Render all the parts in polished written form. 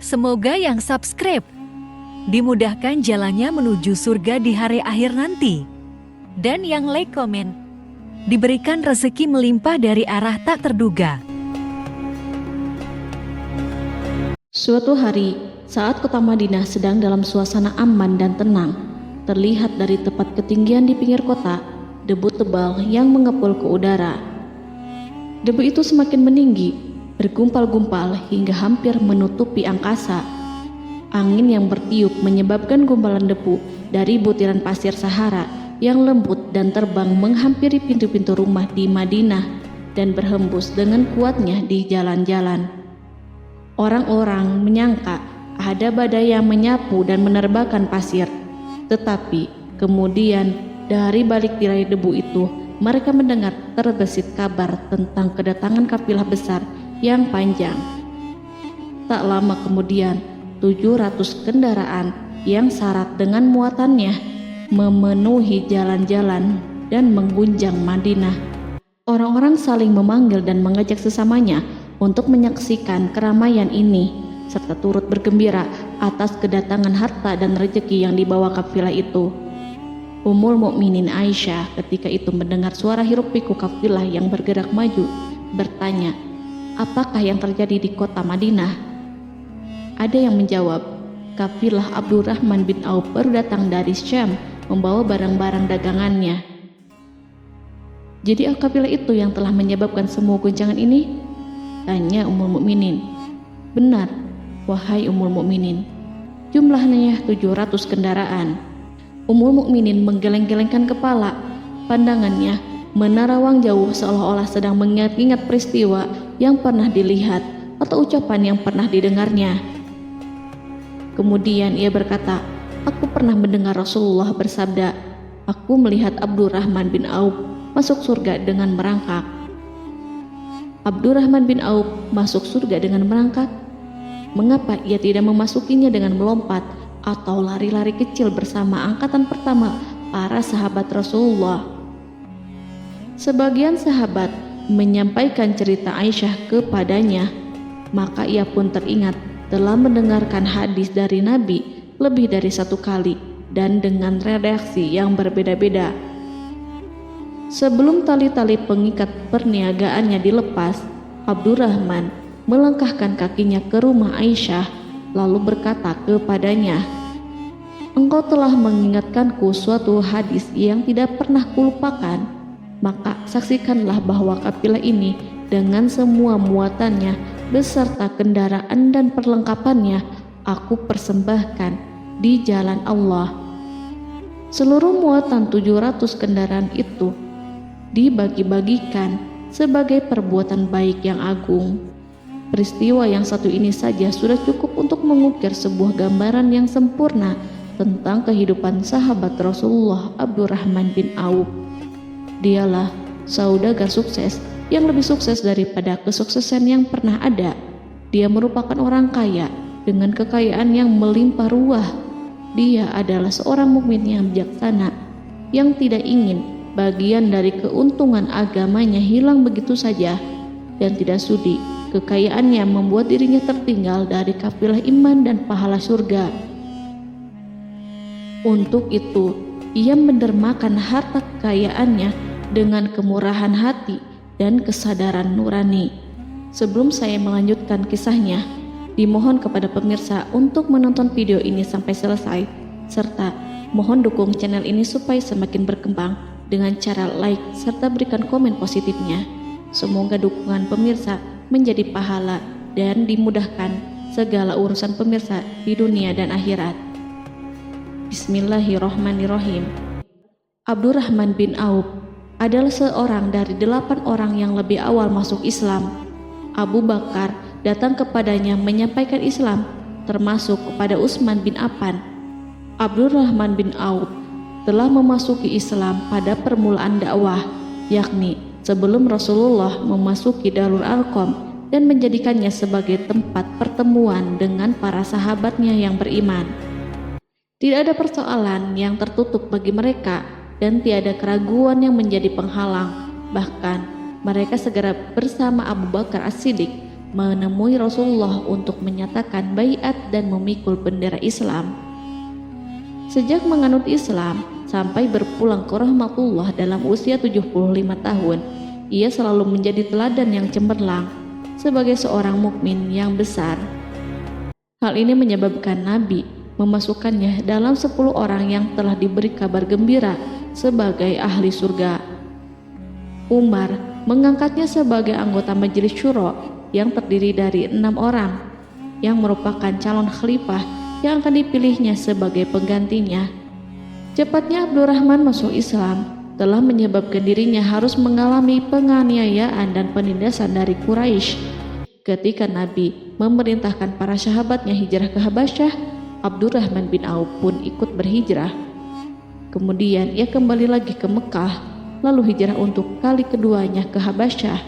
Semoga yang subscribe dimudahkan jalannya menuju surga di hari akhir nanti. Dan yang like komen diberikan rezeki melimpah dari arah tak terduga. Suatu hari, saat kota Madinah sedang dalam suasana aman dan tenang, terlihat dari tepat ketinggian di pinggir kota, debu tebal yang mengepul ke udara. Debu itu semakin meninggi, bergumpal-gumpal hingga hampir menutupi angkasa. Angin yang bertiup menyebabkan gumpalan debu dari butiran pasir Sahara yang lembut dan terbang menghampiri pintu-pintu rumah di Madinah dan berhembus dengan kuatnya di jalan-jalan. Orang-orang menyangka ada badai yang menyapu dan menerbangkan pasir, tetapi kemudian dari balik tirai debu itu mereka mendengar terbesit kabar tentang kedatangan kafilah besar yang panjang. Tak lama kemudian 700 kendaraan yang syarat dengan muatannya memenuhi jalan-jalan dan mengguncang Madinah. Orang-orang saling memanggil dan mengajak sesamanya untuk menyaksikan keramaian ini serta turut bergembira atas kedatangan harta dan rezeki yang dibawa kafilah itu. Ummul Mukminin Aisyah ketika itu mendengar suara hiruk-pikuk kafilah yang bergerak maju, bertanya, "Apakah yang terjadi di kota Madinah?" Ada yang menjawab, "Kafilah Abdurrahman bin Auf baru datang dari Syam membawa barang-barang dagangannya." "Jadi kafilah itu yang telah menyebabkan semua guncangan ini?" tanya Ummul Mukminin. "Benar, wahai Ummul Mukminin. Jumlahnya 700 kendaraan." Ummul Mukminin menggeleng-gelengkan kepala. Pandangannya menerawang jauh seolah-olah sedang mengingat-ingat peristiwa yang pernah dilihat atau ucapan yang pernah didengarnya. Kemudian ia berkata, "Aku pernah mendengar Rasulullah bersabda, aku melihat Abdurrahman bin Auf masuk surga dengan merangkak." Abdurrahman bin Auf masuk surga dengan merangkak? Mengapa ia tidak memasukinya dengan melompat atau lari-lari kecil bersama angkatan pertama para sahabat Rasulullah? Sebagian sahabat menyampaikan cerita Aisyah kepadanya, maka ia pun teringat telah mendengarkan hadis dari Nabi lebih dari satu kali dan dengan redaksi yang berbeda-beda. Sebelum tali-tali pengikat perniagaannya dilepas, Abdurrahman melangkahkan kakinya ke rumah Aisyah lalu berkata kepadanya, "Engkau telah mengingatkanku suatu hadis yang tidak pernah kulupakan, maka saksikanlah bahwa kafilah ini dengan semua muatannya beserta kendaraan dan perlengkapannya aku persembahkan di jalan Allah." Seluruh muatan 700 kendaraan itu dibagi-bagikan sebagai perbuatan baik yang agung. Peristiwa yang satu ini saja sudah cukup untuk mengukir sebuah gambaran yang sempurna tentang kehidupan sahabat Rasulullah Abdurrahman bin Auf. Dialah saudagar sukses yang lebih sukses daripada kesuksesan yang pernah ada. Dia merupakan orang kaya dengan kekayaan yang melimpah ruah. Dia adalah seorang mukmin yang bijaksana yang tidak ingin bagian dari keuntungan agamanya hilang begitu saja dan tidak sudi kekayaannya membuat dirinya tertinggal dari kafilah iman dan pahala surga. Untuk itu, ia mendermakan harta kekayaannya dengan kemurahan hati dan kesadaran nurani. Sebelum saya melanjutkan kisahnya, dimohon kepada pemirsa untuk menonton video ini sampai selesai, serta mohon dukung channel ini supaya semakin berkembang dengan cara like serta berikan komen positifnya. Semoga dukungan pemirsa menjadi pahala dan dimudahkan segala urusan pemirsa di dunia dan akhirat. Bismillahirrohmanirrohim. Abdurrahman bin Auf adalah seorang dari 8 orang yang lebih awal masuk Islam. Abu Bakar datang kepadanya menyampaikan Islam, termasuk kepada Utsman bin Affan. Abdurrahman bin Auf telah memasuki Islam pada permulaan dakwah, yakni sebelum Rasulullah memasuki Darul Arqam dan menjadikannya sebagai tempat pertemuan dengan para sahabatnya yang beriman. Tidak ada persoalan yang tertutup bagi mereka dan tiada keraguan yang menjadi penghalang. Bahkan mereka segera bersama Abu Bakar As-Siddiq menemui Rasulullah untuk menyatakan baiat dan memikul bendera Islam. Sejak menganut Islam sampai berpulang ke rahmatullah dalam usia 75 tahun, ia selalu menjadi teladan yang cemerlang sebagai seorang mukmin yang besar. Hal ini menyebabkan Nabi memasukkannya dalam 10 orang yang telah diberi kabar gembira sebagai ahli surga. Umar mengangkatnya sebagai anggota majelis syuro yang terdiri dari 6 orang yang merupakan calon khalifah yang akan dipilihnya sebagai penggantinya. Cepatnya Abdurrahman masuk Islam telah menyebabkan dirinya harus mengalami penganiayaan dan penindasan dari Quraisy. Ketika Nabi memerintahkan para sahabatnya hijrah ke Habasyah, Abdurrahman bin Auf pun ikut berhijrah. Kemudian ia kembali lagi ke Mekah, lalu hijrah untuk kali keduanya ke Habasyah,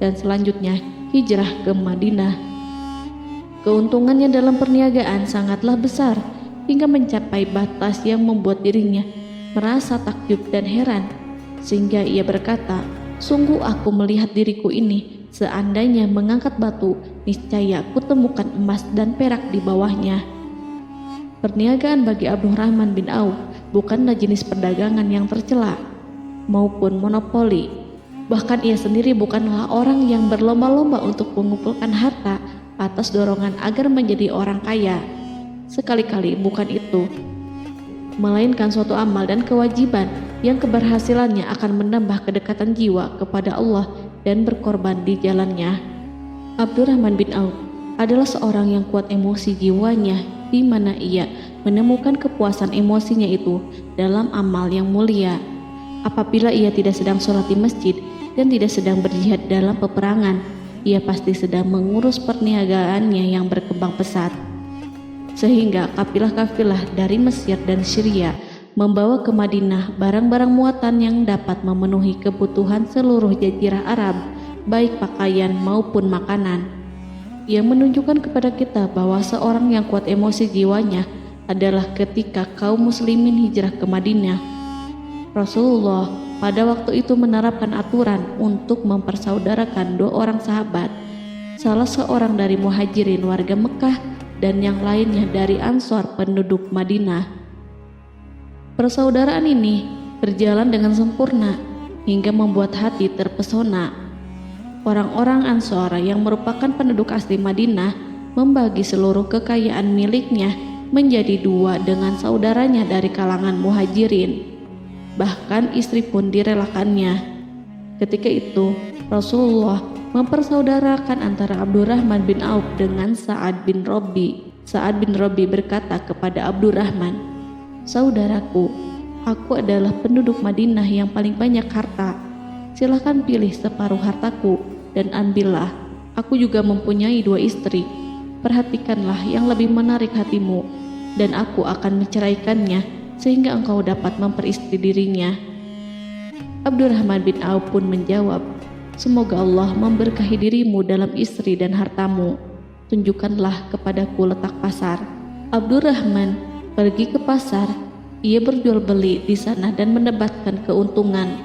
dan selanjutnya hijrah ke Madinah. Keuntungannya dalam perniagaan sangatlah besar, hingga mencapai batas yang membuat dirinya merasa takjub dan heran, sehingga ia berkata, "Sungguh aku melihat diriku ini, seandainya mengangkat batu, niscaya aku temukan emas dan perak di bawahnya." Perniagaan bagi Abdurrahman bin Auf bukanlah jenis perdagangan yang tercela maupun monopoli. Bahkan ia sendiri bukanlah orang yang berlomba-lomba untuk mengumpulkan harta atas dorongan agar menjadi orang kaya. Sekali-kali bukan itu, melainkan suatu amal dan kewajiban yang keberhasilannya akan menambah kedekatan jiwa kepada Allah dan berkorban di jalannya. Abdurrahman bin Auf adalah seorang yang kuat emosi jiwanya, di mana ia menemukan kepuasan emosinya itu dalam amal yang mulia. Apabila ia tidak sedang sholat di masjid dan tidak sedang berjihad dalam peperangan, ia pasti sedang mengurus perniagaannya yang berkembang pesat. Sehingga kafilah-kafilah dari Mesir dan Syria membawa ke Madinah barang-barang muatan yang dapat memenuhi kebutuhan seluruh jazirah Arab, baik pakaian maupun makanan. Ia menunjukkan kepada kita bahwa seorang yang kuat emosi jiwanya adalah ketika kaum muslimin hijrah ke Madinah. Rasulullah pada waktu itu menerapkan aturan untuk mempersaudarakan 2 orang sahabat, salah seorang dari muhajirin warga Mekah dan yang lainnya dari Ansor penduduk Madinah. Persaudaraan ini berjalan dengan sempurna hingga membuat hati terpesona. Orang-orang Ansor yang merupakan penduduk asli Madinah membagi seluruh kekayaan miliknya menjadi 2 dengan saudaranya dari kalangan muhajirin. Bahkan istri pun direlakannya. Ketika itu Rasulullah mempersaudarakan antara Abdurrahman bin Auf dengan Sa'ad bin Rabi. Sa'ad bin Rabi berkata kepada Abdurrahman, "Saudaraku, aku adalah penduduk Madinah yang paling banyak harta. Silahkan pilih separuh hartaku dan ambillah. Aku juga mempunyai 2 istri. Perhatikanlah yang lebih menarik hatimu, dan aku akan menceraikannya sehingga engkau dapat memperistri dirinya." Abdurrahman bin Auf pun menjawab, "Semoga Allah memberkahi dirimu dalam istri dan hartamu. Tunjukkanlah kepadaku letak pasar." Abdurrahman pergi ke pasar. Ia berjual beli di sana dan mendapatkan keuntungan.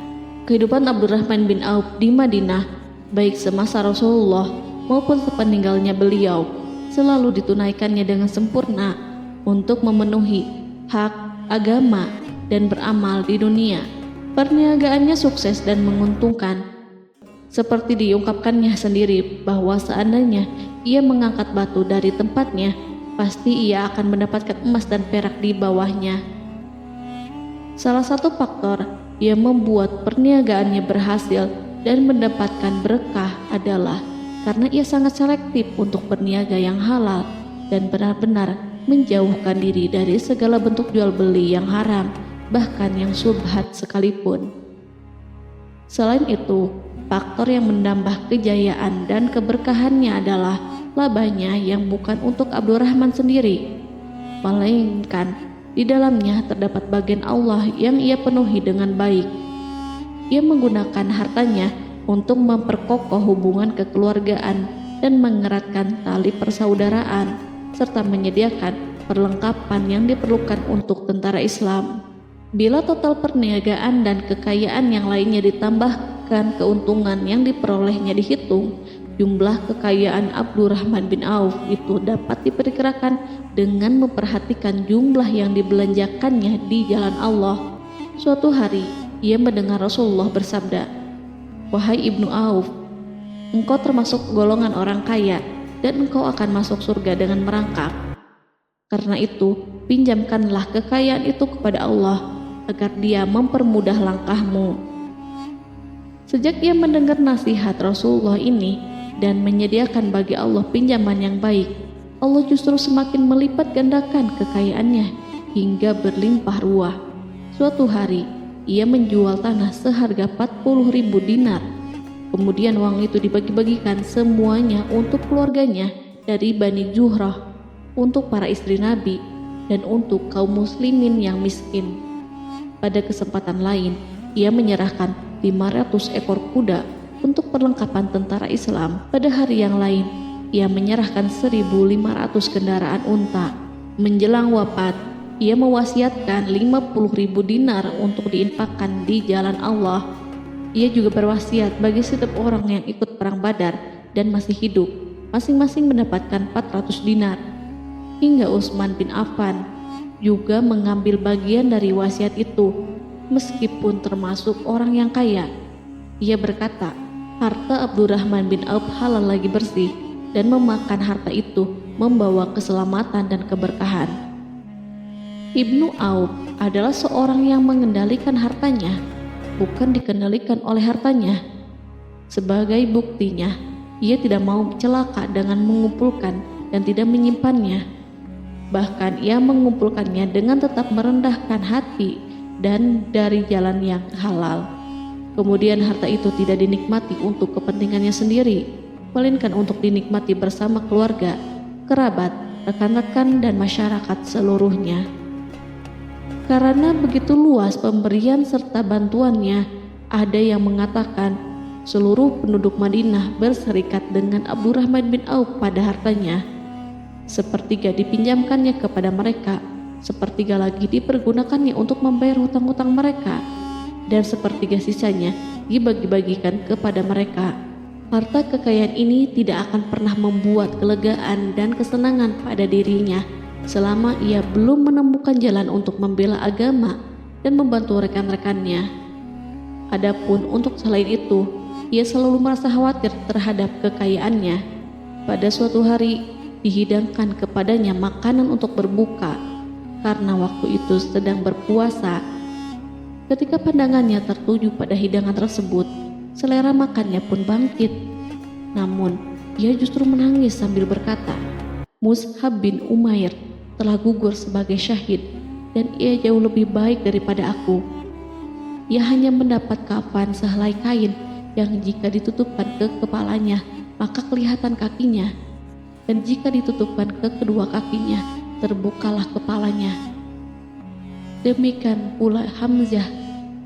Kehidupan Abdurrahman bin Auf di Madinah, baik semasa Rasulullah maupun sepeninggalnya beliau, selalu ditunaikannya dengan sempurna untuk memenuhi hak agama dan beramal di dunia. Perniagaannya sukses dan menguntungkan. Seperti diungkapkannya sendiri bahwa seandainya ia mengangkat batu dari tempatnya, pasti ia akan mendapatkan emas dan perak di bawahnya. Salah satu faktor yang membuat perniagaannya berhasil dan mendapatkan berkah adalah karena ia sangat selektif untuk berniaga yang halal dan benar-benar menjauhkan diri dari segala bentuk jual beli yang haram, bahkan yang syubhat sekalipun. Selain itu, faktor yang menambah kejayaan dan keberkahannya adalah labanya yang bukan untuk Abdurrahman sendiri, melainkan di dalamnya terdapat bagian Allah yang ia penuhi dengan baik. Ia menggunakan hartanya untuk memperkokoh hubungan kekeluargaan dan mengeratkan tali persaudaraan, serta menyediakan perlengkapan yang diperlukan untuk tentara Islam. Bila total perniagaan dan kekayaan yang lainnya ditambahkan keuntungan yang diperolehnya dihitung, Jumlah kekayaan Abdurrahman bin Auf itu dapat diperkirakan dengan memperhatikan jumlah yang dibelanjakannya di jalan Allah. Suatu hari, ia mendengar Rasulullah bersabda, "Wahai Ibnu Auf, engkau termasuk golongan orang kaya dan engkau akan masuk surga dengan merangkak. Karena itu, pinjamkanlah kekayaan itu kepada Allah agar Dia mempermudah langkahmu." Sejak ia mendengar nasihat Rasulullah ini dan menyediakan bagi Allah pinjaman yang baik, Allah justru semakin melipat gandakan kekayaannya hingga berlimpah ruah. Suatu hari, ia menjual tanah seharga 40.000 dinar. Kemudian uang itu dibagi-bagikan semuanya untuk keluarganya dari Bani Zuhrah, untuk para istri Nabi, dan untuk kaum muslimin yang miskin. Pada kesempatan lain, ia menyerahkan 500 ekor kuda untuk perlengkapan tentara Islam. Pada hari yang lain, ia menyerahkan 1.500 kendaraan unta. Menjelang wafat, ia mewasiatkan 50.000 dinar untuk diinfakkan di jalan Allah. Ia juga berwasiat bagi setiap orang yang ikut perang Badar dan masih hidup, masing-masing mendapatkan 400 dinar. Hingga Utsman bin Affan juga mengambil bagian dari wasiat itu, meskipun termasuk orang yang kaya. Ia berkata, harta Abdurrahman bin Auf halal lagi bersih, dan memakan harta itu membawa keselamatan dan keberkahan. Ibnu Auf adalah seorang yang mengendalikan hartanya, bukan dikendalikan oleh hartanya. Sebagai buktinya, ia tidak mau celaka dengan mengumpulkan dan tidak menyimpannya. Bahkan ia mengumpulkannya dengan tetap merendahkan hati dan dari jalan yang halal. Kemudian harta itu tidak dinikmati untuk kepentingannya sendiri, melainkan untuk dinikmati bersama keluarga, kerabat, rekan-rekan, dan masyarakat seluruhnya. Karena begitu luas pemberian serta bantuannya, ada yang mengatakan seluruh penduduk Madinah berserikat dengan Abdurrahman bin Auf pada hartanya. Sepertiga dipinjamkannya kepada mereka, sepertiga lagi dipergunakannya untuk membayar hutang-hutang mereka, dan sepertiga sisanya dibagi-bagikan kepada mereka. Harta kekayaan ini tidak akan pernah membuat kelegaan dan kesenangan pada dirinya selama ia belum menemukan jalan untuk membela agama dan membantu rekan-rekannya. Adapun untuk selain itu, ia selalu merasa khawatir terhadap kekayaannya. Pada suatu hari, dihidangkan kepadanya makanan untuk berbuka karena waktu itu sedang berpuasa. Ketika pandangannya tertuju pada hidangan tersebut, selera makannya pun bangkit. Namun, ia justru menangis sambil berkata, "Mus'hab bin Umair telah gugur sebagai syahid, dan ia jauh lebih baik daripada aku. Ia hanya mendapat kafan sehelai kain yang jika ditutupkan ke kepalanya, maka kelihatan kakinya, dan jika ditutupkan ke kedua kakinya, terbukalah kepalanya. Demikian pula Hamzah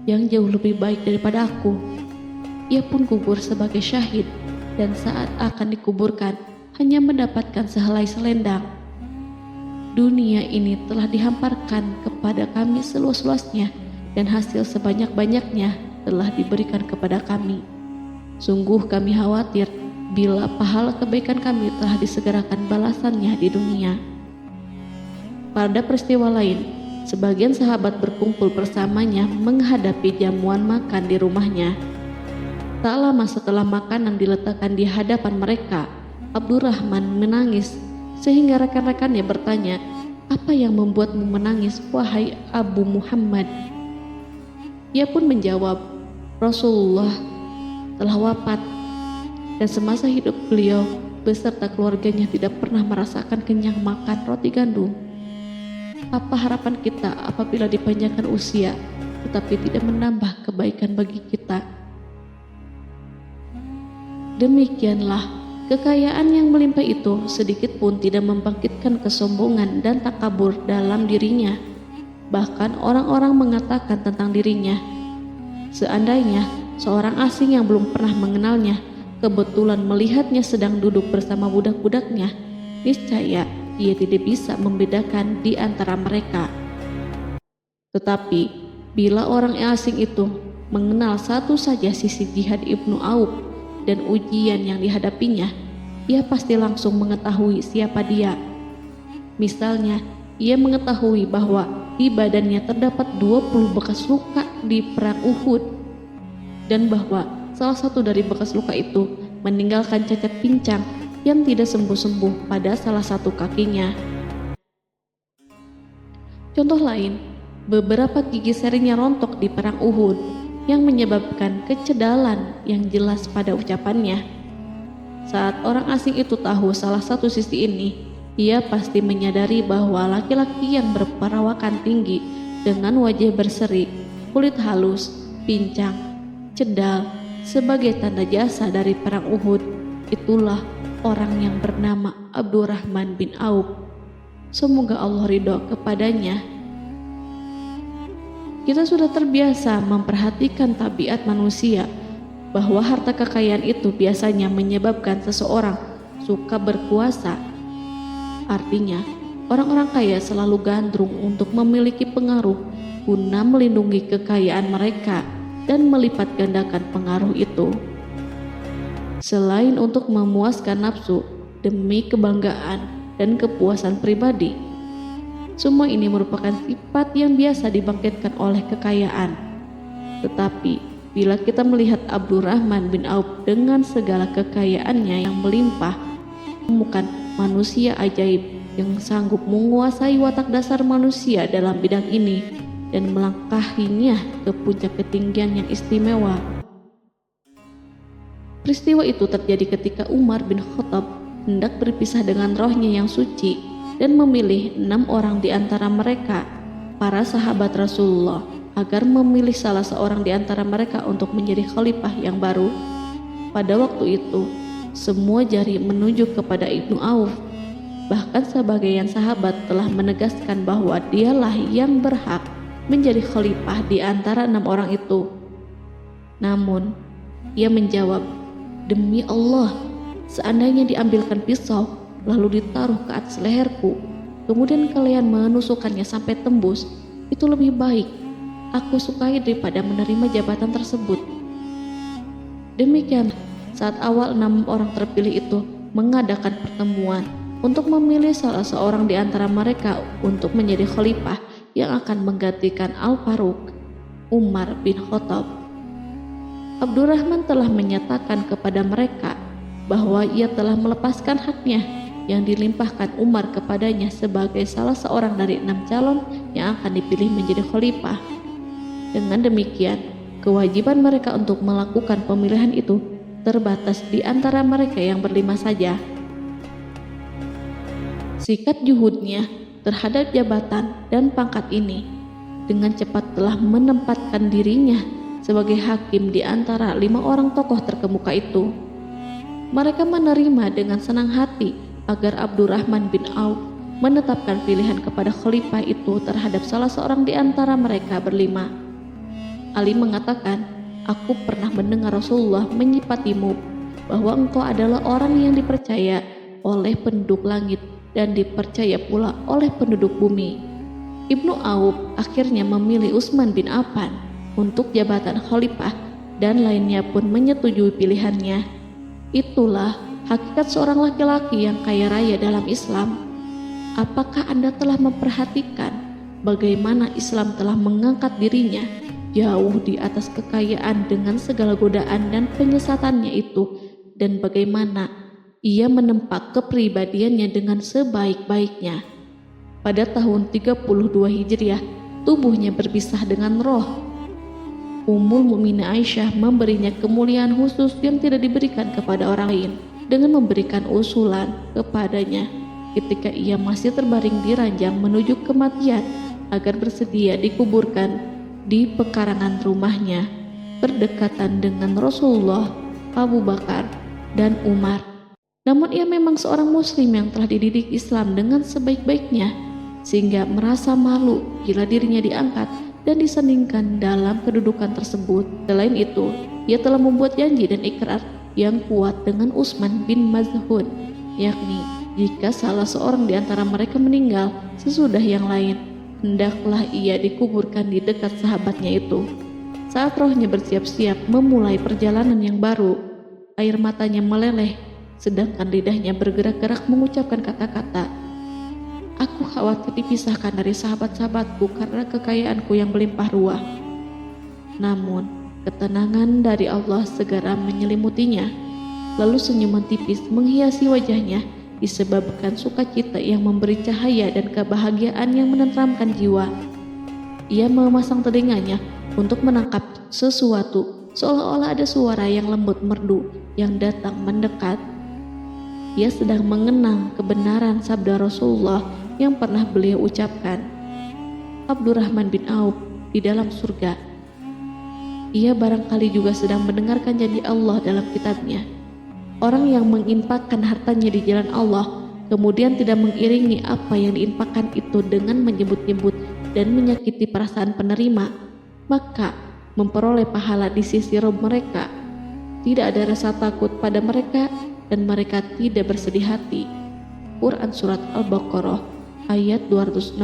yang jauh lebih baik daripada aku. Ia pun gugur sebagai syahid, dan saat akan dikuburkan hanya mendapatkan sehelai selendang. Dunia ini telah dihamparkan kepada kami seluas-luasnya, dan hasil sebanyak-banyaknya telah diberikan kepada kami. Sungguh kami khawatir bila pahala kebaikan kami telah disegerakan balasannya di dunia." Pada peristiwa lain, sebagian sahabat berkumpul bersamanya menghadapi jamuan makan di rumahnya. Tak lama setelah makanan diletakkan di hadapan mereka, Abdurrahman menangis sehingga rekan-rekannya bertanya, "Apa yang membuatmu menangis, wahai Abu Muhammad?" Ia pun menjawab, "Rasulullah telah wafat, dan semasa hidup beliau beserta keluarganya tidak pernah merasakan kenyang makan roti gandum. Apa harapan kita apabila dipanjangkan usia, tetapi tidak menambah kebaikan bagi kita?" Demikianlah, kekayaan yang melimpah itu sedikit pun tidak membangkitkan kesombongan dan takabur dalam dirinya. Bahkan orang-orang mengatakan tentang dirinya, seandainya seorang asing yang belum pernah mengenalnya kebetulan melihatnya sedang duduk bersama budak-budaknya, niscaya ia tidak bisa membedakan di antara mereka. Tetapi bila orang asing itu mengenal satu saja sisi jihad Ibnu Auf, dan ujian yang dihadapinya, ia pasti langsung mengetahui siapa dia. Misalnya, ia mengetahui bahwa di badannya terdapat 20 bekas luka di perang Uhud, dan bahwa salah satu dari bekas luka itu meninggalkan cacat pincang yang tidak sembuh-sembuh pada salah satu kakinya. Contoh lain, beberapa gigi serinya rontok di perang Uhud yang menyebabkan kecedalan yang jelas pada ucapannya. Saat orang asing itu tahu salah satu sisi ini, ia pasti menyadari bahwa laki-laki yang berperawakan tinggi dengan wajah berseri, kulit halus, pincang, cedal sebagai tanda jasa dari perang Uhud, itulah orang yang bernama Abdurrahman bin Auf. Semoga Allah ridho kepadanya. Kita sudah terbiasa memperhatikan tabiat manusia, bahwa harta kekayaan itu biasanya menyebabkan seseorang suka berkuasa. Artinya, orang-orang kaya selalu gandrung untuk memiliki pengaruh guna melindungi kekayaan mereka dan melipat gandakan pengaruh itu. Selain untuk memuaskan nafsu demi kebanggaan dan kepuasan pribadi, semua ini merupakan sifat yang biasa dibangkitkan oleh kekayaan. Tetapi bila kita melihat Abdurrahman bin Auf dengan segala kekayaannya yang melimpah, menemukan manusia ajaib yang sanggup menguasai watak dasar manusia dalam bidang ini dan melangkahinya ke puncak ketinggian yang istimewa. Peristiwa itu terjadi ketika Umar bin Khattab hendak berpisah dengan rohnya yang suci dan memilih 6 orang di antara mereka, para sahabat Rasulullah, agar memilih salah seorang di antara mereka untuk menjadi khalifah yang baru. Pada waktu itu, semua jari menunjuk kepada Ibnu Auf. Bahkan sebagian sahabat telah menegaskan bahwa dialah yang berhak menjadi khalifah di antara 6 orang itu. Namun, ia menjawab, "Demi Allah, seandainya diambilkan pisau lalu ditaruh ke atas leherku, kemudian kalian menusukkannya sampai tembus, itu lebih baik aku sukai daripada menerima jabatan tersebut." Demikian, saat awal 6 orang terpilih itu mengadakan pertemuan untuk memilih salah seorang di antara mereka untuk menjadi khalifah yang akan menggantikan Al-Faruq, Umar bin Khattab, Abdurrahman telah menyatakan kepada mereka bahwa ia telah melepaskan haknya yang dilimpahkan Umar kepadanya sebagai salah seorang dari 6 calon yang akan dipilih menjadi khalifah. Dengan demikian, kewajiban mereka untuk melakukan pemilihan itu terbatas di antara mereka yang berlima saja. Sikat juhudnya terhadap jabatan dan pangkat ini dengan cepat telah menempatkan dirinya sebagai hakim di antara 5 orang tokoh terkemuka itu. Mereka menerima dengan senang hati agar Abdurrahman bin Auf menetapkan pilihan kepada khalifah itu terhadap salah seorang di antara mereka berlima. Ali mengatakan, "Aku pernah mendengar Rasulullah menyifatimu bahwa engkau adalah orang yang dipercaya oleh penduduk langit dan dipercaya pula oleh penduduk bumi." Ibnu Auf akhirnya memilih Utsman bin Affan untuk jabatan khalifah dan lainnya pun menyetujui pilihannya. Itulah hakikat seorang laki-laki yang kaya raya dalam Islam. Apakah Anda telah memperhatikan bagaimana Islam telah mengangkat dirinya jauh di atas kekayaan dengan segala godaan dan penyesatannya itu, dan bagaimana ia menempa kepribadiannya dengan sebaik-baiknya? Pada tahun 32 Hijriah, tubuhnya berpisah dengan roh. Ummul Mukminin Aisyah memberinya kemuliaan khusus yang tidak diberikan kepada orang lain dengan memberikan usulan kepadanya ketika ia masih terbaring di ranjang menuju kematian agar bersedia dikuburkan di pekarangan rumahnya berdekatan dengan Rasulullah, Abu Bakar, dan Umar. Namun ia memang seorang muslim yang telah dididik Islam dengan sebaik-baiknya, sehingga merasa malu bila dirinya diangkat dan disandingkan dalam kedudukan tersebut. Selain itu, ia telah membuat janji dan ikrar yang kuat dengan Utsman bin Maz'un, yakni jika salah seorang di antara mereka meninggal sesudah yang lain, hendaklah ia dikuburkan di dekat sahabatnya itu. Saat rohnya bersiap-siap memulai perjalanan yang baru, air matanya meleleh, sedangkan lidahnya bergerak-gerak mengucapkan kata-kata. Aku khawatir dipisahkan dari sahabat-sahabatku karena kekayaanku yang melimpah ruah. Namun, ketenangan dari Allah segera menyelimutinya. Lalu senyuman tipis menghiasi wajahnya disebabkan sukacita yang memberi cahaya dan kebahagiaan yang menenteramkan jiwa. Ia memasang telinganya untuk menangkap sesuatu, seolah-olah ada suara yang lembut merdu yang datang mendekat. Ia sedang mengenang kebenaran sabda Rasulullah yang pernah beliau ucapkan, Abdurrahman bin Auf di dalam surga. Ia barangkali juga sedang mendengarkan janji Allah dalam kitabnya. Orang yang menginfakkan hartanya di jalan Allah, kemudian tidak mengiringi apa yang diinfakkan itu dengan menyebut-nyebut dan menyakiti perasaan penerima, maka memperoleh pahala di sisi Rabb mereka. Tidak ada rasa takut pada mereka dan mereka tidak bersedih hati. Quran Surat Al-Baqarah ayat 262.